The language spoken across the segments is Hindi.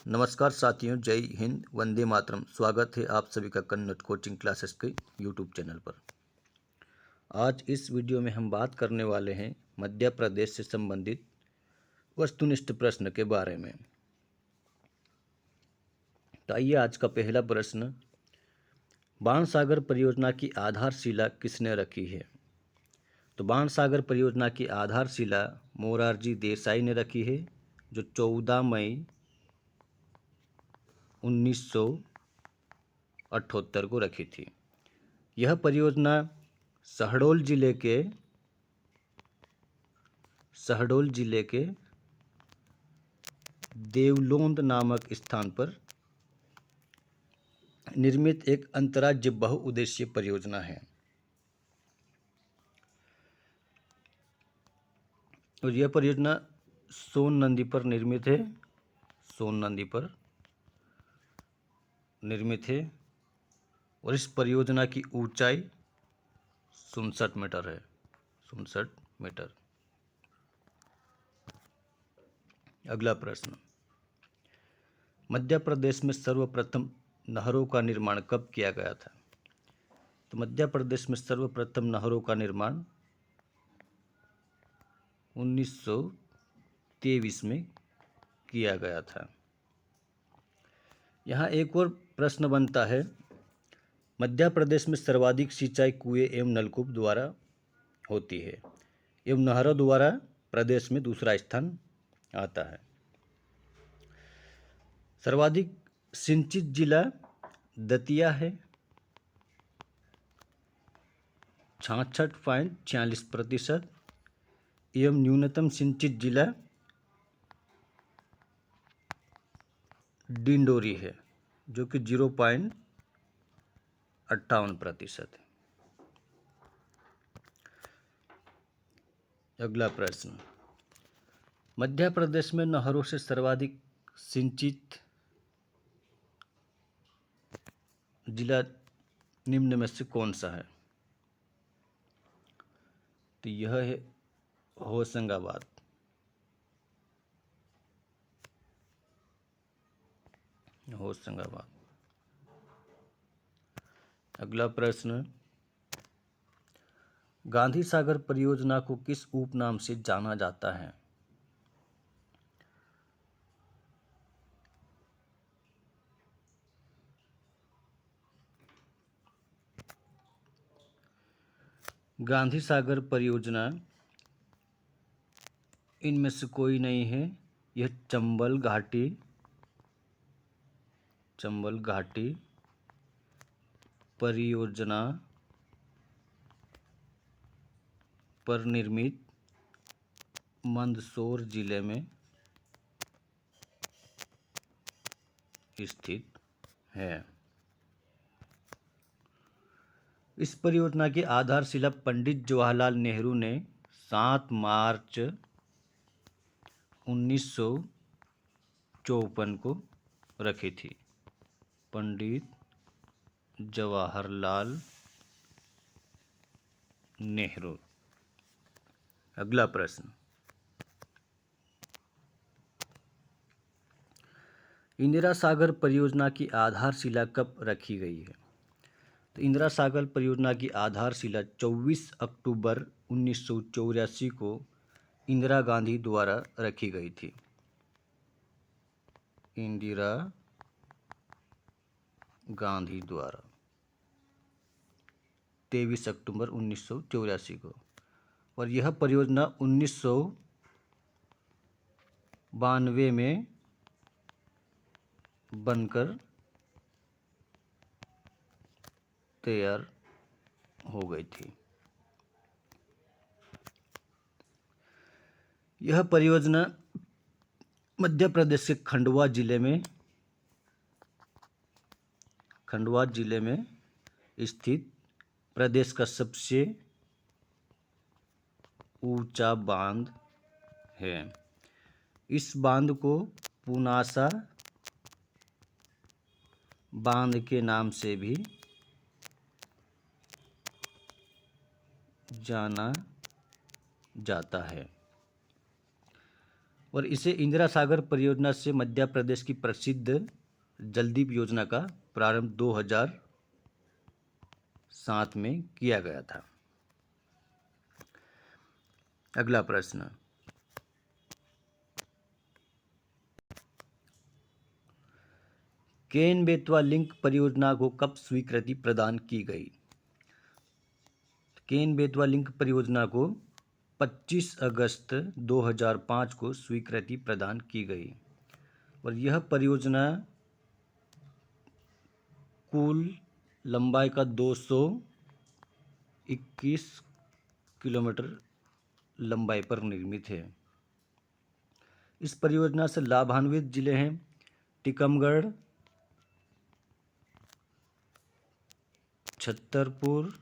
नमस्कार साथियों, जय हिंद, वंदे मातरम। स्वागत है आप सभी का कन्नड़ कोचिंग क्लासेस के यूट्यूब चैनल पर। आज इस वीडियो में हम बात करने वाले हैं मध्य प्रदेश से संबंधित वस्तुनिष्ठ प्रश्न के बारे में। तो आइए, आज का पहला प्रश्न, बाणसागर परियोजना की आधारशिला किसने रखी है? तो बाणसागर परियोजना की आधारशिला मोरारजी देसाई ने रखी है, जो 14 मई 1978 को रखी थी। यह परियोजना शहडोल जिले के देवलोंद नामक स्थान पर निर्मित एक अंतर्राज्यीय बहुउद्देशीय परियोजना है। और यह परियोजना सोन नदी पर निर्मित है और इस परियोजना की ऊंचाई 67 मीटर है। 67 मीटर। अगला प्रश्न, मध्य प्रदेश में सर्वप्रथम नहरों का निर्माण कब किया गया था? तो मध्य प्रदेश में सर्वप्रथम नहरों का निर्माण 1923 में किया गया था। यहाँ एक और प्रश्न बनता है, मध्य प्रदेश में सर्वाधिक सिंचाई कुएं एवं नलकूप द्वारा होती है एवं नहरों द्वारा प्रदेश में दूसरा स्थान आता है। सर्वाधिक सिंचित जिला दतिया है, 66.46%, एवं न्यूनतम सिंचित जिला डिंडोरी है, जो कि 0.58% है। अगला प्रश्न, मध्य प्रदेश में नहरों से सर्वाधिक सिंचित जिला निम्न में से कौन सा है? तो यह है होशंगाबाद। अगला प्रश्न, गांधी सागर परियोजना को किस उपनाम से जाना जाता है? गांधी सागर परियोजना इनमें से कोई नहीं है। यह चंबल घाटी परियोजना पर निर्मित मंदसौर जिले में स्थित है। इस परियोजना की आधारशिला पंडित जवाहरलाल नेहरू ने 7 मार्च 1954 को रखी थी। पंडित जवाहरलाल नेहरू। अगला प्रश्न, इंदिरा सागर परियोजना की आधारशिला कब रखी गई है? तो इंदिरा सागर परियोजना की आधारशिला 24 अक्टूबर 1984 को इंदिरा गांधी द्वारा रखी गई थी। इंदिरा गांधी द्वारा 23 अक्टूबर 1984 को। और यह परियोजना 1992 में बनकर तैयार हो गई थी। यह परियोजना मध्य प्रदेश के खंडवा जिले में स्थित प्रदेश का सबसे ऊंचा बांध है। इस बांध को पुनासा बांध के नाम से भी जाना जाता है। और इसे इंदिरा सागर परियोजना से मध्य प्रदेश की प्रसिद्ध जलदीप योजना का प्रारंभ 2007 में किया गया था। अगला प्रश्न, केन बेतवा लिंक परियोजना को कब स्वीकृति प्रदान की गई? केन बेतवा लिंक परियोजना को 25 अगस्त 2005 को स्वीकृति प्रदान की गई और यह परियोजना कुल लंबाई का 221 किलोमीटर लंबाई पर निर्मित है। इस परियोजना से लाभान्वित जिले हैं टीकमगढ़, छतरपुर,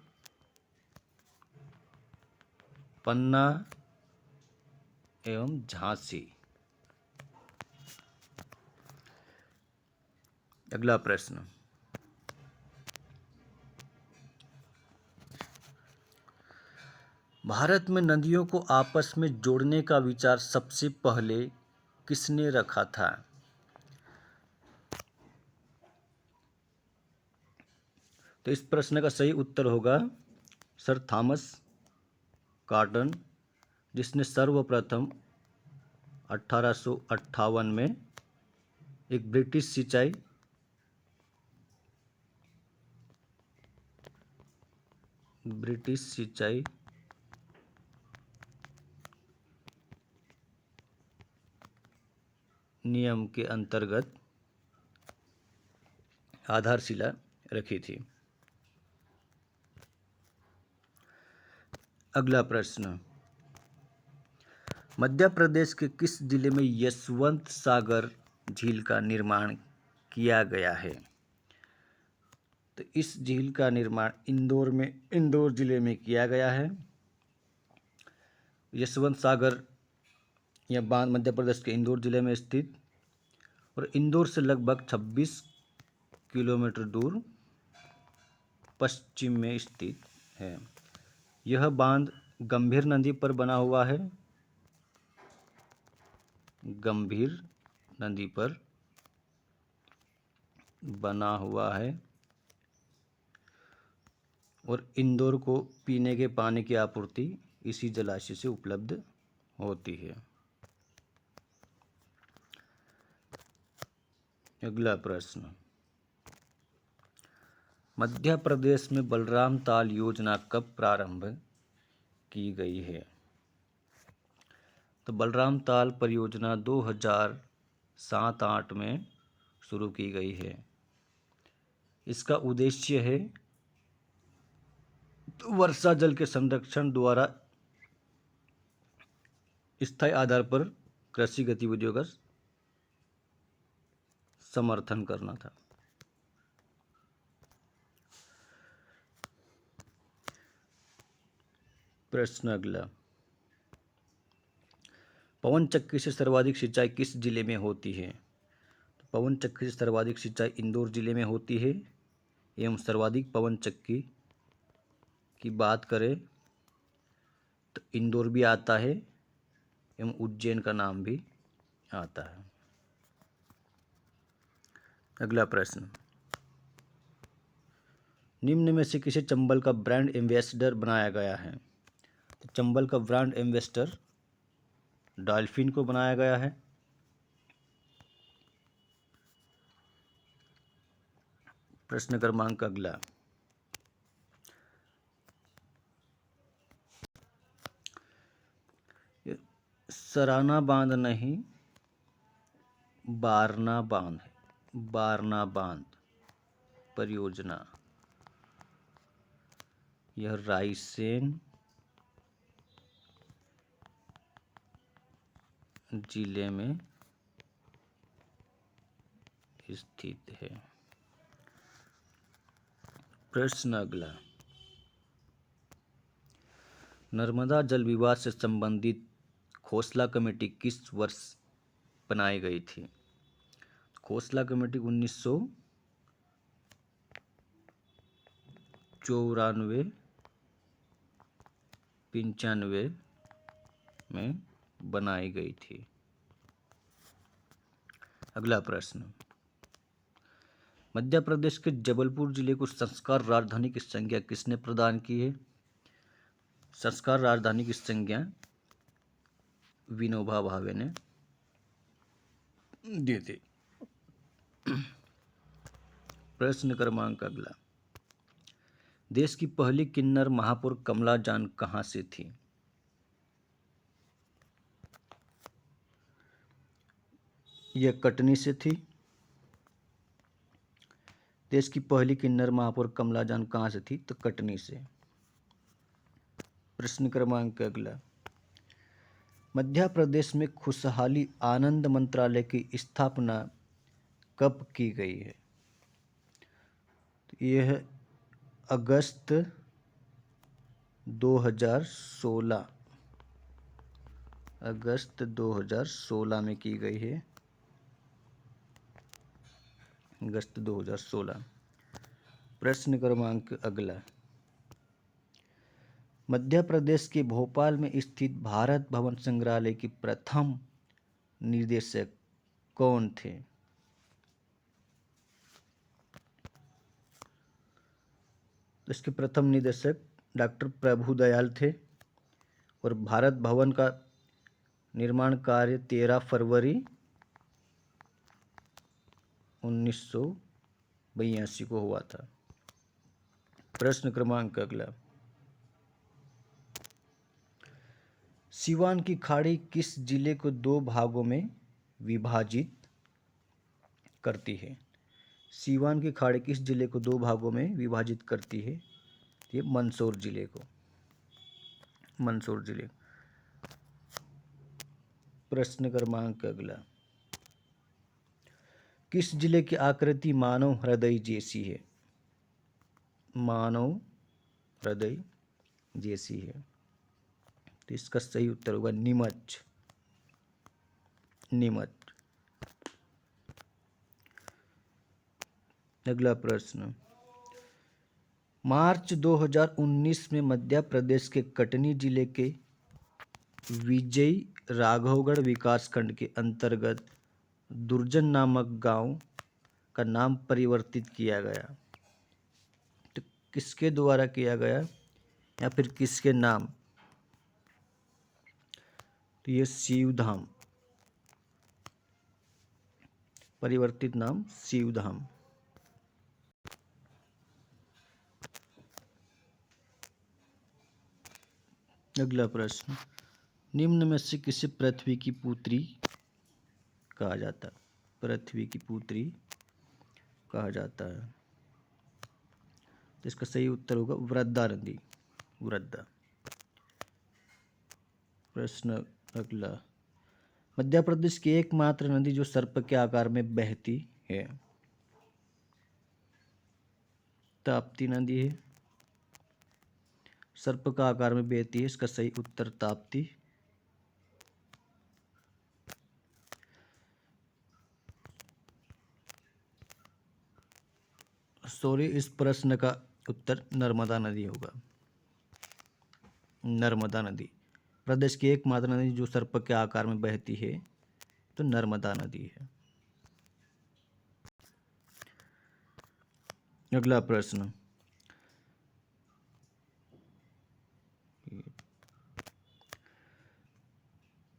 पन्ना एवं झांसी। अगला प्रश्न, भारत में नदियों को आपस में जोड़ने का विचार सबसे पहले किसने रखा था? तो इस प्रश्न का सही उत्तर होगा सर थॉमस कॉटन, जिसने सर्वप्रथम 1858 में एक ब्रिटिश सिंचाई नियम के अंतर्गत आधारशिला रखी थी। अगला प्रश्न, मध्य प्रदेश के किस जिले में यशवंत सागर झील का निर्माण किया गया है? तो इस झील का निर्माण इंदौर जिले में किया गया है। यशवंत सागर यह बांध मध्य प्रदेश के इंदौर जिले में स्थित और इंदौर से लगभग 26 किलोमीटर दूर पश्चिम में स्थित है। यह बांध गंभीर नदी पर बना हुआ है। गंभीर नदी पर बना हुआ है और इंदौर को पीने के पानी की आपूर्ति इसी जलाशय से उपलब्ध होती है। अगला प्रश्न, मध्य प्रदेश में बलराम ताल योजना कब प्रारंभ की गई है? तो बलराम ताल परियोजना 2007-08 में शुरू की गई है। इसका उद्देश्य है वर्षा जल के संरक्षण द्वारा स्थायी आधार पर कृषि गतिविधियों का समर्थन करना था। प्रश्न अगला, पवन चक्की से सर्वाधिक सिंचाई किस जिले में होती है? तो पवन चक्की से सर्वाधिक सिंचाई इंदौर जिले में होती है एवं सर्वाधिक पवन चक्की की बात करें तो इंदौर भी आता है एवं उज्जैन का नाम भी आता है। अगला प्रश्न, निम्न में से किसे चंबल का ब्रांड एम्बेसडर बनाया गया है? तो चंबल का ब्रांड एम्बेसडर डॉल्फिन को बनाया गया है। प्रश्न क्रमांक अगला, सराना बांध नहीं बारना बांध परियोजना यह रायसेन जिले में स्थित है। प्रश्न अगला, नर्मदा जल विवाद से संबंधित खोसला कमेटी किस वर्ष बनाई गई थी? खोसला कमेटी 1994-95 में बनाई गई थी। अगला प्रश्न, मध्य प्रदेश के जबलपुर जिले को संस्कार राजधानी की संज्ञा किसने प्रदान की है? संस्कार राजधानी की संज्ञा विनोबा भावे ने दी थी। प्रश्न क्रमांक अगला, देश की पहली किन्नर महापौर कमला जान कहाँ से थी? यह कटनी से थी। देश की पहली किन्नर महापौर कमला जान कहाँ से थी? तो कटनी से। प्रश्न क्रमांक अगला, मध्य प्रदेश में खुशहाली आनंद मंत्रालय की स्थापना कब की गई है? तो यह अगस्त 2016 में की गई है। अगस्त 2016। प्रश्न क्रमांक अगला, मध्य प्रदेश के भोपाल में स्थित भारत भवन संग्रहालय की प्रथम निदेशक कौन थे? तो इसके प्रथम निदेशक डॉक्टर प्रभुदयाल थे और भारत भवन का निर्माण कार्य 13 फरवरी 1982 को हुआ था। प्रश्न क्रमांक अगला, सीवान की खाड़ी किस जिले को दो भागों में विभाजित करती है? सीवान की खाड़ी किस जिले को दो भागों में विभाजित करती है? ये मंदसौर जिले को, मंदसौर जिले। प्रश्न क्रमांक अगला, किस जिले की आकृति मानव हृदय जैसी है? मानव हृदय जैसी है। तो इसका सही उत्तर होगा नीमच। नीमच। अगला प्रश्न, मार्च 2019 में मध्य प्रदेश के कटनी जिले के विजय राघवगढ़ विकासखंड के अंतर्गत दुर्जन नामक गांव का नाम परिवर्तित किया गया। तो किसके द्वारा किया गया या फिर किसके नाम? तो ये शिवधाम, परिवर्तित नाम शिवधाम। अगला प्रश्न, निम्न में से किसे पृथ्वी की पुत्री कहा जाता है? पृथ्वी की पुत्री कहा जाता है। तो इसका सही उत्तर होगा वृद्धा नदी, वृद्धा। प्रश्न अगला, मध्य प्रदेश की एकमात्र नदी जो सर्प के आकार में बहती है? ताप्ती नदी है, सर्प का आकार में बहती है। इसका सही उत्तर ताप्ती। सॉरी, इस प्रश्न का उत्तर नर्मदा नदी होगा। नर्मदा नदी प्रदेश की एकमात्र नदी जो सर्प के आकार में बहती है, तो नर्मदा नदी है। अगला प्रश्न,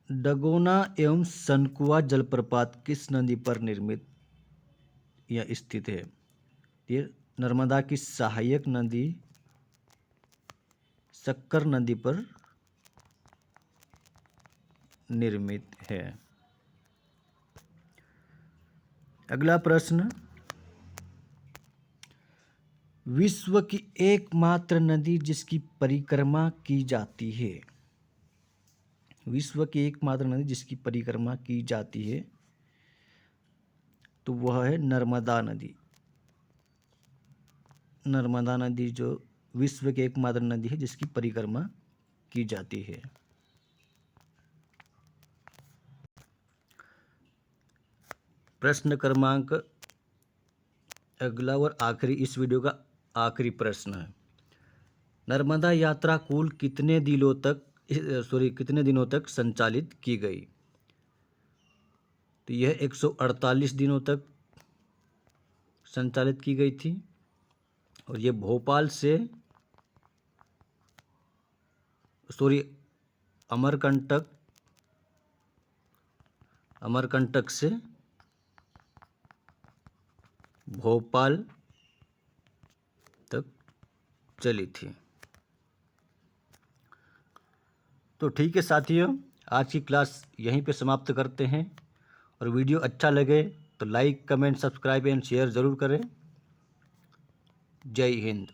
डगोना एवं सनकुआ जलप्रपात किस नदी पर निर्मित या स्थित है? ये नर्मदा की सहायक नदी शक्कर नदी पर निर्मित है। अगला प्रश्न, विश्व की एकमात्र नदी जिसकी परिक्रमा की जाती है? विश्व की एकमात्र नदी जिसकी परिक्रमा की जाती है, तो वह है नर्मदा नदी। नर्मदा नदी जो विश्व की एकमात्र नदी है जिसकी परिक्रमा की जाती है। प्रश्न क्रमांक अगला और आखिरी, इस वीडियो का आखिरी प्रश्न है, नर्मदा यात्रा कुल कितने दिनों तक संचालित की गई? तो यह 148 दिनों तक संचालित की गई थी। और ये भोपाल से अमरकंटक से भोपाल तक चली थी। तो ठीक है साथियों, आज की क्लास यहीं पे समाप्त करते हैं। और वीडियो अच्छा लगे तो like, comment, subscribe and share ज़रूर करें। जय हिंद।